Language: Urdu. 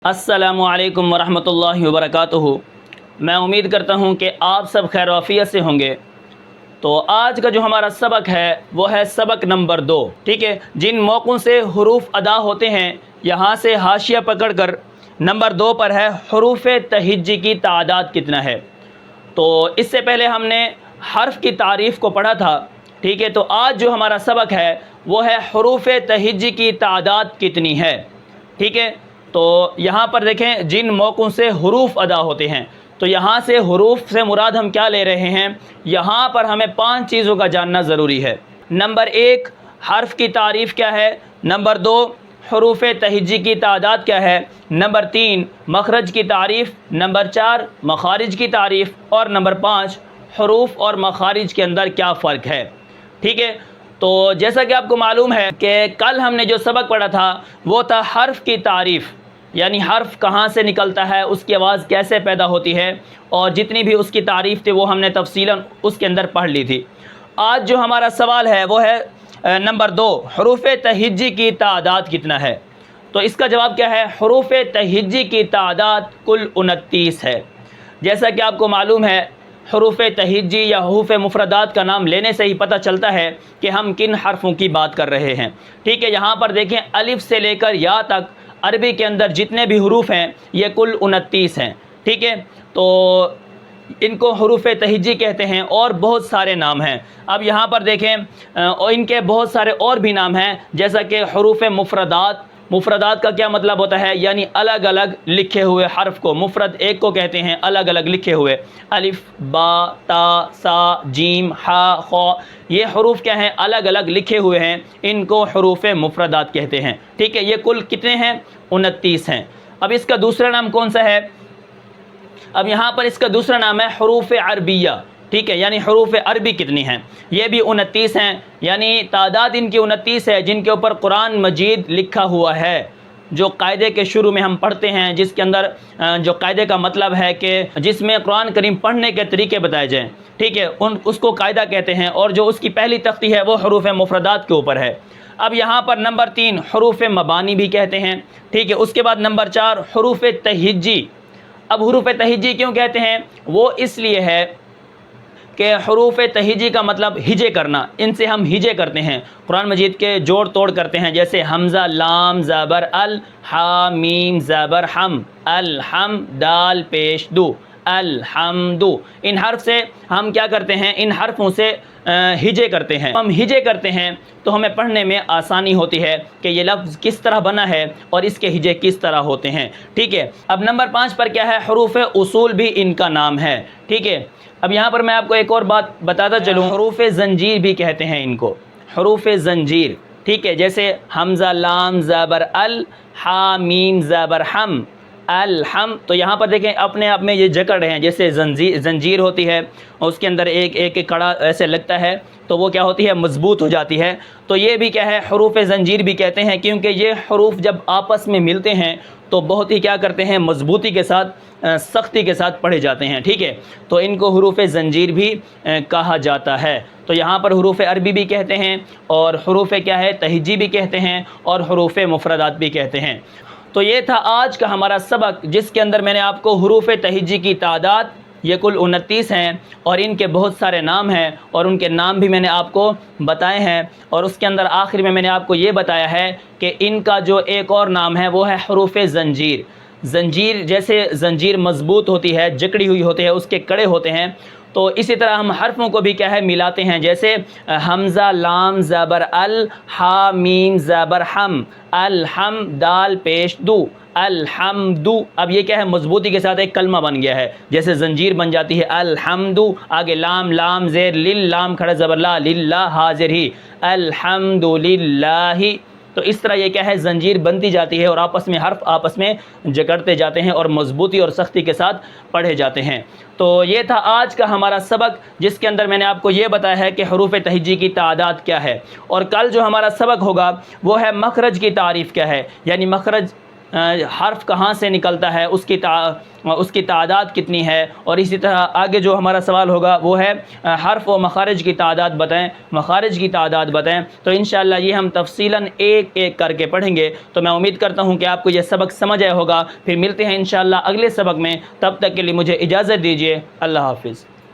السلام علیکم ورحمۃ اللہ وبرکاتہ۔ میں امید کرتا ہوں کہ آپ سب خیر و عافیت سے ہوں گے۔ تو آج کا جو ہمارا سبق ہے وہ ہے سبق نمبر 2، ٹھیک ہے۔ جن موقعوں سے حروف ادا ہوتے ہیں یہاں سے حاشیہ پکڑ کر نمبر 2 پر ہے حروف تہجی کی تعداد کتنا ہے۔ تو اس سے پہلے ہم نے حرف کی تعریف کو پڑھا تھا، ٹھیک ہے۔ تو آج جو ہمارا سبق ہے وہ ہے حروف تہجی کی تعداد کتنی ہے، ٹھیک ہے۔ تو یہاں پر دیکھیں جن موقعوں سے حروف ادا ہوتے ہیں، تو یہاں سے حروف سے مراد ہم کیا لے رہے ہیں، یہاں پر ہمیں 5 چیزوں کا جاننا ضروری ہے۔ نمبر 1 حرف کی تعریف کیا ہے، نمبر 2 حروف تہجی کی تعداد کیا ہے، نمبر 3 مخرج کی تعریف، نمبر 4 مخارج کی تعریف، اور نمبر 5 حروف اور مخارج کے اندر کیا فرق ہے، ٹھیک ہے۔ تو جیسا کہ آپ کو معلوم ہے کہ کل ہم نے جو سبق پڑھا تھا وہ تھا حرف کی تعریف، یعنی حرف کہاں سے نکلتا ہے، اس کی آواز کیسے پیدا ہوتی ہے، اور جتنی بھی اس کی تعریف تھی وہ ہم نے تفصیلاً اس کے اندر پڑھ لی تھی۔ آج جو ہمارا سوال ہے وہ ہے نمبر 2 حروف تہجی کی تعداد کتنا ہے۔ تو اس کا جواب کیا ہے، حروف تہجی کی تعداد کل 29 ہے۔ جیسا کہ آپ کو معلوم ہے حروف تہجی یا حروف مفردات کا نام لینے سے ہی پتہ چلتا ہے کہ ہم کن حرفوں کی بات کر رہے ہیں، ٹھیک ہے۔ یہاں پر دیکھیں الف سے لے کر یا تک عربی کے اندر جتنے بھی حروف ہیں یہ کل 29 ہیں، ٹھیک ہے۔ تو ان کو حروف تہجی کہتے ہیں اور بہت سارے نام ہیں۔ اب یہاں پر دیکھیں ان کے بہت سارے اور بھی نام ہیں، جیسا کہ حروف مفردات۔ مفردات کا کیا مطلب ہوتا ہے، یعنی الگ الگ لکھے ہوئے حرف کو مفرد ایک کو کہتے ہیں، الگ الگ لکھے ہوئے، الف با تا سا جیم ہا خا، یہ حروف کیا ہیں، الگ الگ لکھے ہوئے ہیں، ان کو حروف مفردات کہتے ہیں، ٹھیک ہے۔ یہ کل کتنے ہیں، 29 ہیں۔ اب اس کا دوسرا نام کون سا ہے، اب یہاں پر اس کا دوسرا نام ہے حروف عربیہ، ٹھیک ہے، یعنی حروف عربی کتنی ہیں، یہ بھی 29 ہیں، یعنی تعداد ان کی 29 ہے جن کے اوپر قرآن مجید لکھا ہوا ہے، جو قاعدے کے شروع میں ہم پڑھتے ہیں، جس کے اندر جو قاعدے کا مطلب ہے کہ جس میں قرآن کریم پڑھنے کے طریقے بتائے جائیں، ٹھیک ہے، اس کو قاعدہ کہتے ہیں، اور جو اس کی پہلی تختی ہے وہ حروف مفردات کے اوپر ہے۔ اب یہاں پر نمبر 3 حروف مبانی بھی کہتے ہیں، ٹھیک ہے۔ اس کے بعد نمبر 4 حروف تہجی۔ اب حروف تہجی کیوں کہتے ہیں، وہ اس لیے ہے کہ حروف تہجی کا مطلب ہجے کرنا، ان سے ہم ہجے کرتے ہیں، قرآن مجید کے جوڑ توڑ کرتے ہیں، جیسے حمزہ لام زبر ال، ہا میم زبر ہم، الحم دال پیش دو، الحمد، ان حرف سے ہم کیا کرتے ہیں، ان حرفوں سے ہجے کرتے ہیں۔ ہم ہجے کرتے ہیں تو ہمیں پڑھنے میں آسانی ہوتی ہے کہ یہ لفظ کس طرح بنا ہے اور اس کے ہجے کس طرح ہوتے ہیں، ٹھیک ہے۔ اب نمبر 5 پر کیا ہے، حروف اصول بھی ان کا نام ہے، ٹھیک ہے۔ اب یہاں پر میں آپ کو ایک اور بات بتاتا چلوں، حروف زنجیر بھی کہتے ہیں ان کو، حروف زنجیر، ٹھیک ہے، جیسے حمزہ لام زبر ال، ہا میم زبر ہم، الحم۔ تو یہاں پر دیکھیں اپنے آپ میں یہ جکڑ رہے ہیں، جیسے زنجیر ہوتی ہے اور اس کے اندر ایک ایک کڑا ایسے لگتا ہے تو وہ کیا ہوتی ہے، مضبوط ہو جاتی ہے۔ تو یہ بھی کیا ہے، حروف زنجیر بھی کہتے ہیں، کیونکہ یہ حروف جب آپس میں ملتے ہیں تو بہت ہی کیا کرتے ہیں، مضبوطی کے ساتھ سختی کے ساتھ پڑھے جاتے ہیں، ٹھیک ہے۔ تو ان کو حروف زنجیر بھی کہا جاتا ہے۔ تو یہاں پر حروف عربی بھی کہتے ہیں، اور حروف کیا ہے، تہجی بھی کہتے ہیں، اور حروف مفردات بھی کہتے ہیں۔ تو یہ تھا آج کا ہمارا سبق، جس کے اندر میں نے آپ کو حروف تہجی کی تعداد یہ کل 29 ہیں، اور ان کے بہت سارے نام ہیں، اور ان کے نام بھی میں نے آپ کو بتائے ہیں، اور اس کے اندر آخر میں نے آپ کو یہ بتایا ہے کہ ان کا جو ایک اور نام ہے وہ ہے حروف زنجیر۔ زنجیر جیسے زنجیر مضبوط ہوتی ہے، جکڑی ہوئی ہوتی ہے، اس کے کڑے ہوتے ہیں، تو اسی طرح ہم حرفوں کو بھی کیا ہے، ملاتے ہیں، جیسے حمزہ لام زبر ال، ہا میم زبر ہم، الحم دال پیش دو، الحمد۔ اب یہ کیا ہے، مضبوطی کے ساتھ ایک کلمہ بن گیا ہے، جیسے زنجیر بن جاتی ہے الحمد، آگے لام لام زیر لل، لام کھڑا زبر لا، للہ حاضر ہی، الحمد للہ۔ تو اس طرح یہ کیا ہے، زنجیر بنتی جاتی ہے، اور آپس میں حرف آپس میں جکڑتے جاتے ہیں، اور مضبوطی اور سختی کے ساتھ پڑھے جاتے ہیں۔ تو یہ تھا آج کا ہمارا سبق، جس کے اندر میں نے آپ کو یہ بتایا ہے کہ حروف تہجی کی تعداد کیا ہے، اور کل جو ہمارا سبق ہوگا وہ ہے مخرج کی تعریف کیا ہے، یعنی مخرج حرف کہاں سے نکلتا ہے، اس کی تعداد کتنی ہے، اور اسی طرح آگے جو ہمارا سوال ہوگا وہ ہے حرف و مخارج کی تعداد بتائیں، مخارج کی تعداد بتائیں۔ تو انشاءاللہ یہ ہم تفصیلاً ایک ایک کر کے پڑھیں گے۔ تو میں امید کرتا ہوں کہ آپ کو یہ سبق سمجھ آیا ہوگا۔ پھر ملتے ہیں انشاءاللہ اگلے سبق میں، تب تک کے لیے مجھے اجازت دیجیے، اللہ حافظ۔